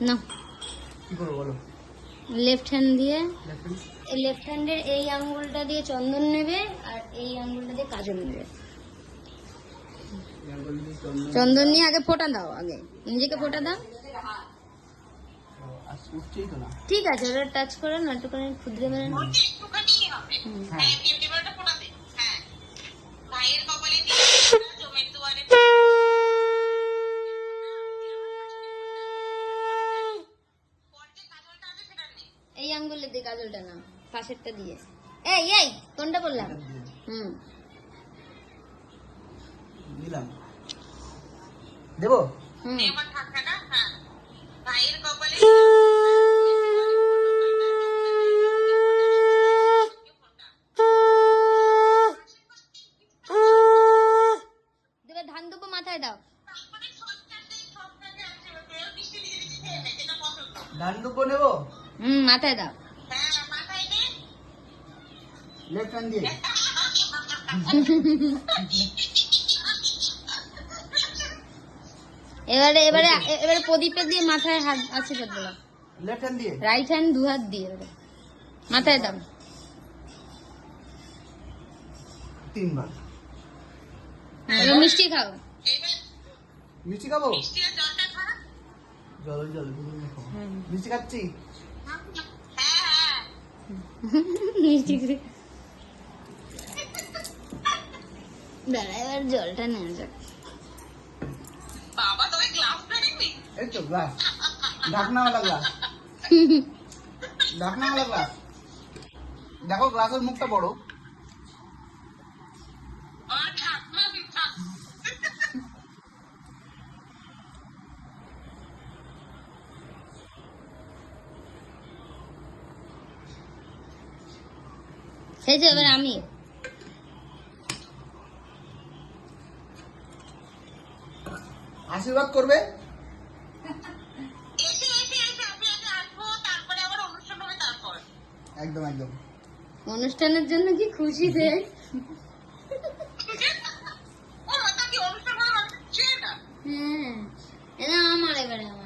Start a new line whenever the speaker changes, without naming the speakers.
না
কি করবো বলো?
লেফট হ্যান্ড দিয়ে
লেফট হ্যান্ড।
লেফট হ্যান্ডের এই আঙ্গুলটা দিয়ে চন্দন নেবে আর এই আঙ্গুলটা দিয়ে কাজল নেবে। চন্দন নিয়ে আগে ফোঁটা দাও, আগে নিজেকে ফোঁটা দাও।
উঠছেই তো না।
ঠিক আছে, ওটা টাচ করে না একটু করে ক্ষুদ্রে মেরে নাও। এই আঙ্গুলে দিয়ে কাজলটা নাও, পাশেরটা দিয়ে। এই এই কোনটা বললাম?
দিলাম, দেবো।
দেবে ধান দুপো মাথায় দাও।
ধান দুব্বো নেবো।
মাথায় দাও।
লেফট হ্যান্ড দিয়ে।
এবারে এবারে এবারে প্রদীপের দিয়ে মাথায় হাত আছে করতে দাও।
লেফট হ্যান্ড দিয়ে,
রাইট হ্যান্ড দু হাত দিয়ে এবারে মাথায় দাও।
3 বার।
এবার মিষ্টি খাও।
মিষ্টি খাবো? জল জল মিষ্টি খাচ্ছি।
মিষ্টি দাঁড়া, এবার জলটা নেওয়া যাক।
এই তো গ্লাস, ঢাকনাওয়ালা গ্লাস, ঢাকনাওয়ালা গ্লাস। দেখো গ্লাসের মুখটা বড়।
সেই যে এবার আমি
আশীর্বাদ করবে। একদম একদম।
অনুষ্ঠানের জন্য কি খুশি দেয়। হ্যাঁ, এটা আমার এবারে আমার